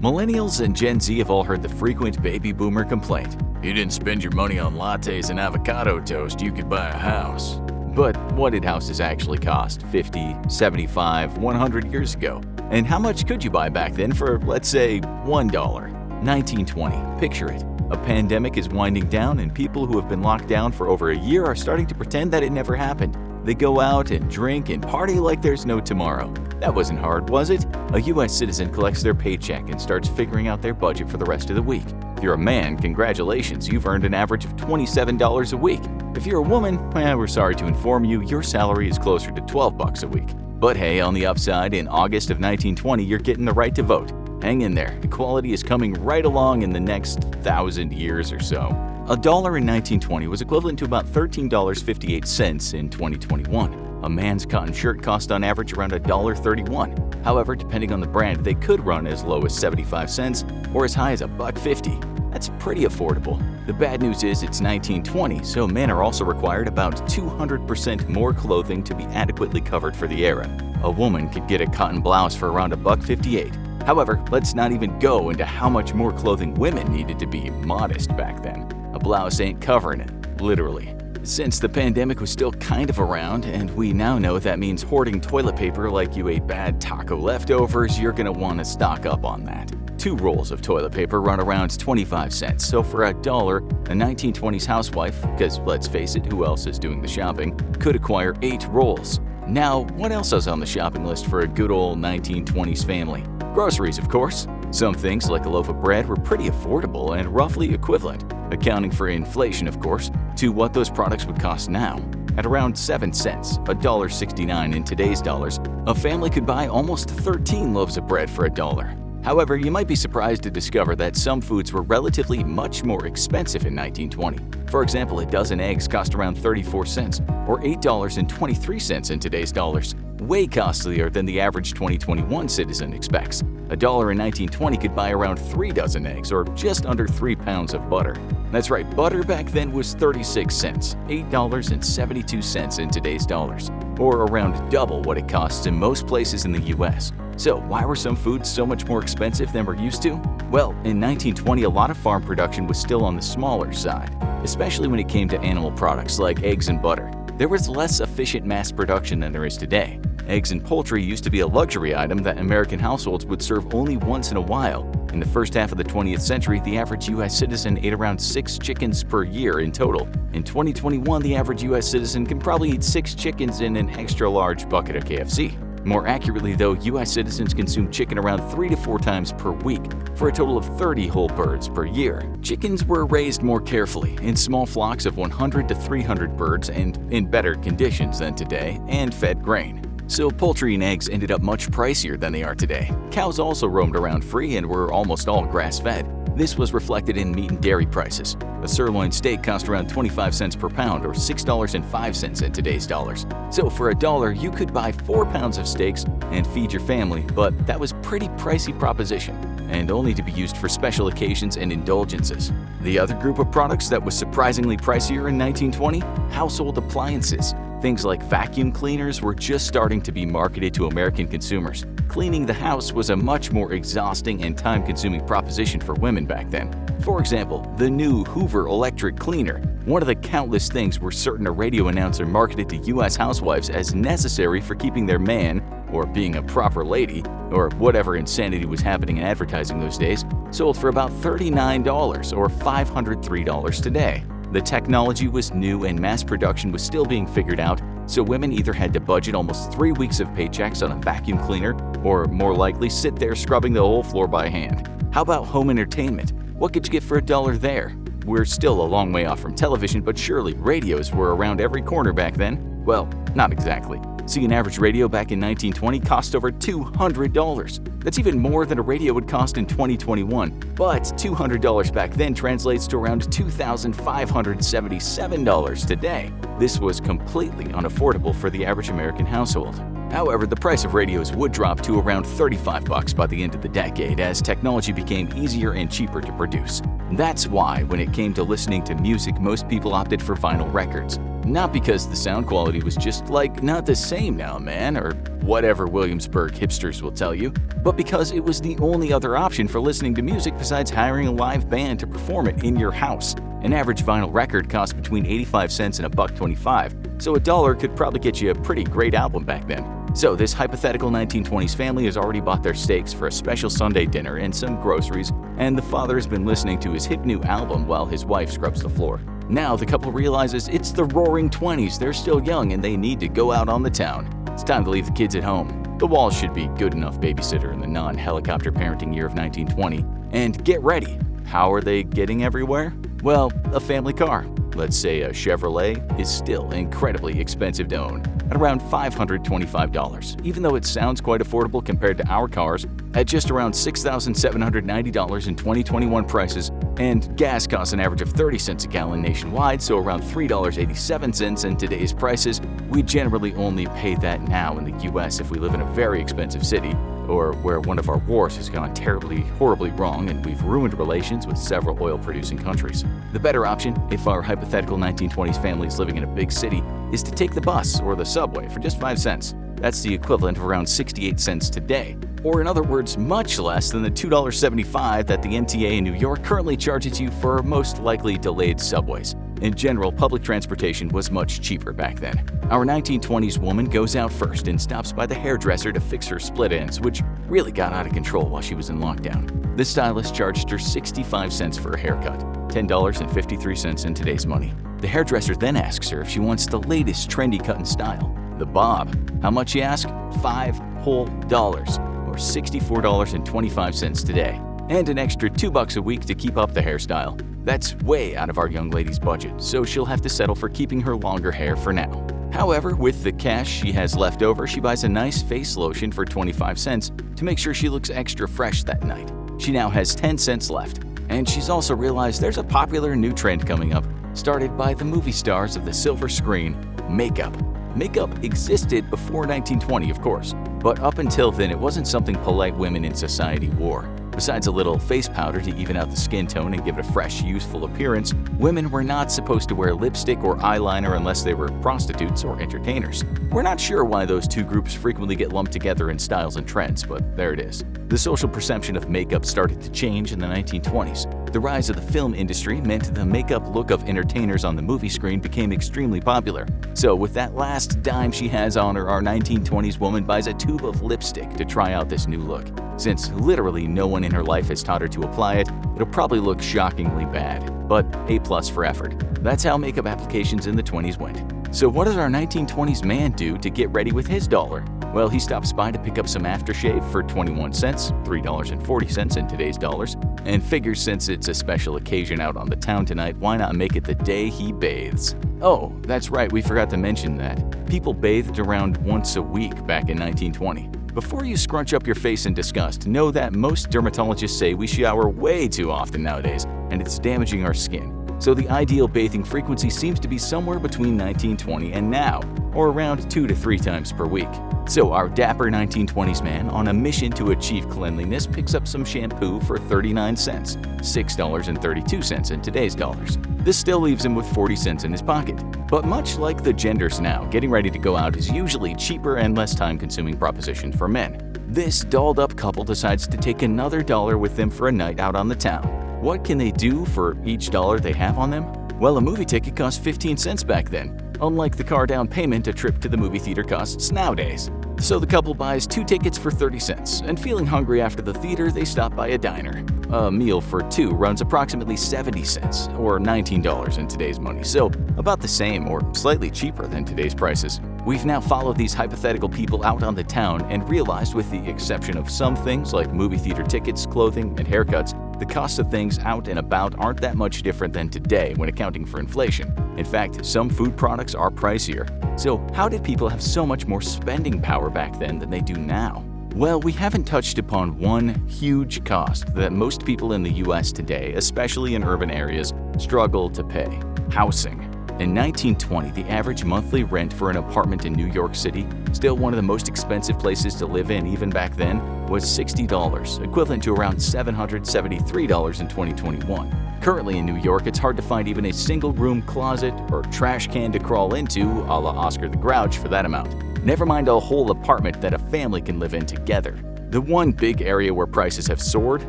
Millennials and Gen Z have all heard the frequent baby boomer complaint. You didn't spend your money on lattes and avocado toast, you could buy a house. But what did houses actually cost 50, 75, 100 years ago? And how much could you buy back then for, let's say, $1? 1920. Picture it. A pandemic is winding down and people who have been locked down for over a year are starting to pretend that it never happened. They go out and drink and party like there's no tomorrow. That wasn't hard, was it? A U.S. citizen collects their paycheck and starts figuring out their budget for the rest of the week. If you're a man, congratulations, you've earned an average of $27 a week. If you're a woman, we're sorry to inform you, your salary is closer to $12 a week. But hey, on the upside, in August of 1920, you're getting the right to vote. Hang in there, equality is coming right along in the next 1,000 years or so. $1 in 1920 was equivalent to about $13.58 in 2021. A man's cotton shirt cost on average around $1.31. However, depending on the brand, they could run as low as 75 cents or as high as $1.50. That's pretty affordable. The bad news is it's 1920, so men are also required about 200% more clothing to be adequately covered for the era. A woman could get a cotton blouse for around $1.58. However, let's not even go into how much more clothing women needed to be modest back then. A blouse ain't covering it, literally. Since the pandemic was still kind of around, and we now know that means hoarding toilet paper like you ate bad taco leftovers, you're gonna want to stock up on that. 2 rolls of toilet paper run around 25 cents, so for $1, a 1920s housewife, because let's face it, who else is doing the shopping, could acquire 8 rolls. Now, what else is on the shopping list for a good old 1920s family? Groceries, of course. Some things, like a loaf of bread, were pretty affordable and roughly equivalent, accounting for inflation, of course, to what those products would cost now. At around 7 cents, $1.69 in today's dollars, a family could buy almost 13 loaves of bread for $1. However, you might be surprised to discover that some foods were relatively much more expensive in 1920. For example, a dozen eggs cost around 34 cents, or $8.23 in today's dollars. Way costlier than the average 2021 citizen expects. $1 in 1920 could buy around 3 dozen eggs, or just under 3 pounds of butter. That's right, butter back then was 36 cents, $8.72 in today's dollars, or around double what it costs in most places in the US. So why were some foods so much more expensive than we're used to? Well, in 1920, a lot of farm production was still on the smaller side, especially when it came to animal products like eggs and butter. There was less efficient mass production than there is today. Eggs and poultry used to be a luxury item that American households would serve only once in a while. In the first half of the 20th century, the average U.S. citizen ate around 6 chickens per year in total. In 2021, the average U.S. citizen can probably eat 6 chickens in an extra-large bucket of KFC. More accurately, though, U.S. citizens consume chicken around 3 to 4 times per week, for a total of 30 whole birds per year. Chickens were raised more carefully, in small flocks of 100 to 300 birds and in better conditions than today, and fed grain. So poultry and eggs ended up much pricier than they are today. Cows also roamed around free and were almost all grass-fed. This was reflected in meat and dairy prices. A sirloin steak cost around 25 cents per pound, or $6.05 in today's dollars. So for $1, you could buy 4 pounds of steaks and feed your family, but that was pretty pricey proposition, and only to be used for special occasions and indulgences. The other group of products that was surprisingly pricier in 1920? Household appliances. Things like vacuum cleaners were just starting to be marketed to American consumers. Cleaning the house was a much more exhausting and time-consuming proposition for women back then. For example, the new Hoover electric cleaner, one of the countless things we're certain a radio announcer marketed to U.S. housewives as necessary for keeping their man, or being a proper lady, or whatever insanity was happening in advertising those days, sold for about $39 or $503 today. The technology was new and mass production was still being figured out, so women either had to budget almost 3 weeks of paychecks on a vacuum cleaner, or more likely sit there scrubbing the whole floor by hand. How about home entertainment? What could you get for $1 there? We're still a long way off from television, but surely radios were around every corner back then. Well, not exactly. See, an average radio back in 1920 cost over $200. That's even more than a radio would cost in 2021. But $200 back then translates to around $2,577 today. This was completely unaffordable for the average American household. However, the price of radios would drop to around $35 by the end of the decade as technology became easier and cheaper to produce. That's why, when it came to listening to music, most people opted for vinyl records. Not because the sound quality was just not the same now, man, or whatever Williamsburg hipsters will tell you, but because it was the only other option for listening to music besides hiring a live band to perform it in your house. An average vinyl record cost between 85 cents and $1.25, so $1 could probably get you a pretty great album back then. So this hypothetical 1920s family has already bought their steaks for a special Sunday dinner and some groceries, and the father has been listening to his hip new album while his wife scrubs the floor. Now the couple realizes it's the roaring 20s, they're still young and they need to go out on the town. It's time to leave the kids at home. The Walls should be good enough babysitter in the non-helicopter parenting year of 1920. And get ready. How are they getting everywhere? Well, a family car. Let's say a Chevrolet is still incredibly expensive to own, at around $525, even though it sounds quite affordable compared to our cars at just around $6,790 in 2021 prices, and gas costs an average of 30 cents a gallon nationwide, so around $3.87 in today's prices. We generally only pay that now in the US if we live in a very expensive city, or where one of our wars has gone horribly wrong and we've ruined relations with several oil-producing countries. The better option, if our hypothetical 1920s family is living in a big city, is to take the bus or the subway for just 5 cents. That's the equivalent of around 68 cents today, or in other words, much less than the $2.75 that the MTA in New York currently charges you for most likely delayed subways. In general, public transportation was much cheaper back then. Our 1920s woman goes out first and stops by the hairdresser to fix her split ends, which really got out of control while she was in lockdown. The stylist charged her 65 cents for a haircut, $10.53 in today's money. The hairdresser then asks her if she wants the latest trendy cut and style, the bob. How much, you ask? $5 whole, or $64.25 today, and an extra $2 a week to keep up the hairstyle. That's way out of our young lady's budget, so she'll have to settle for keeping her longer hair for now. However, with the cash she has left over, she buys a nice face lotion for 25 cents to make sure she looks extra fresh that night. She now has 10 cents left, and she's also realized there's a popular new trend coming up, started by the movie stars of the silver screen: makeup. Makeup existed before 1920, of course, but up until then it wasn't something polite women in society wore. Besides a little face powder to even out the skin tone and give it a fresh, youthful appearance, women were not supposed to wear lipstick or eyeliner unless they were prostitutes or entertainers. We're not sure why those two groups frequently get lumped together in styles and trends, but there it is. The social perception of makeup started to change in the 1920s. The rise of the film industry meant the makeup look of entertainers on the movie screen became extremely popular. So with that last dime she has on her, our 1920s woman buys a tube of lipstick to try out this new look. Since literally no one in her life has taught her to apply it, it'll probably look shockingly bad, but A+ for effort. That's how makeup applications in the 20s went. So what does our 1920s man do to get ready with his dollar? Well, he stops by to pick up some aftershave for 21 cents, $3.40 in today's dollars, and figures since it's a special occasion out on the town tonight, why not make it the day he bathes? Oh, that's right, we forgot to mention that. People bathed around once a week back in 1920. Before you scrunch up your face in disgust, know that most dermatologists say we shower way too often nowadays, and it's damaging our skin. So the ideal bathing frequency seems to be somewhere between 1920 and now, or around 2 to 3 times per week. So our dapper 1920s man, on a mission to achieve cleanliness, picks up some shampoo for 39 cents, $6.32 in today's dollars. This still leaves him with 40 cents in his pocket. But much like the genders now, getting ready to go out is usually cheaper and less time-consuming proposition for men. This dolled-up couple decides to take another dollar with them for a night out on the town. What can they do for each dollar they have on them? Well, a movie ticket cost 15 cents back then, unlike the car down payment a trip to the movie theater costs nowadays. So the couple buys 2 tickets for 30 cents, and feeling hungry after the theater, they stop by a diner. A meal for 2 runs approximately 70 cents, or $19 in today's money, so about the same or slightly cheaper than today's prices. We've now followed these hypothetical people out on the town and realized, with the exception of some things like movie theater tickets, clothing, and haircuts, the costs of things out and about aren't that much different than today when accounting for inflation. In fact, some food products are pricier. So how did people have so much more spending power back then than they do now? Well, we haven't touched upon one huge cost that most people in the US today, especially in urban areas, struggle to pay: housing. In 1920, the average monthly rent for an apartment in New York City, still one of the most expensive places to live in even back then, was $60, equivalent to around $773 in 2021. Currently in New York, it's hard to find even a single-room closet or trash can to crawl into, a la Oscar the Grouch, for that amount. Never mind a whole apartment that a family can live in together. The one big area where prices have soared?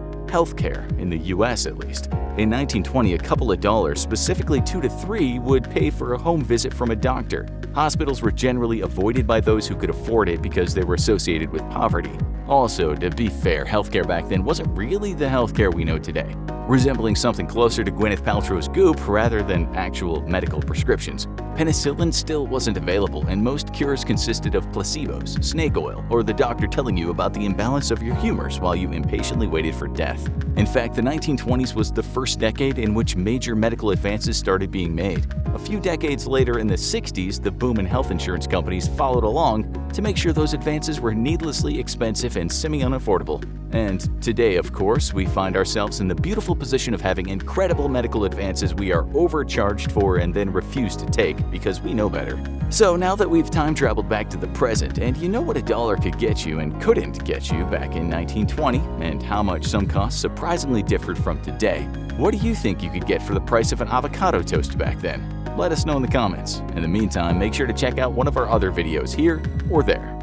Healthcare, in the US at least. In 1920, a couple of dollars, specifically 2 to 3, would pay for a home visit from a doctor. Hospitals were generally avoided by those who could afford it because they were associated with poverty. Also, to be fair, healthcare back then wasn't really the healthcare we know today, resembling something closer to Gwyneth Paltrow's Goop rather than actual medical prescriptions. Penicillin still wasn't available, and most cures consisted of placebos, snake oil, or the doctor telling you about the imbalance of your humors while you impatiently waited for death. In fact, the 1920s was the first decade in which major medical advances started being made. A few decades later, in the 60s, the boom in health insurance companies followed along to make sure those advances were needlessly expensive and semi-unaffordable. And today, of course, we find ourselves in the beautiful position of having incredible medical advances we are overcharged for and then refuse to take because we know better. So now that we've time traveled back to the present, and you know what a dollar could get you and couldn't get you back in 1920, and how much some costs surprisingly differed from today, what do you think you could get for the price of an avocado toast back then? Let us know in the comments. In the meantime, make sure to check out one of our other videos here or there.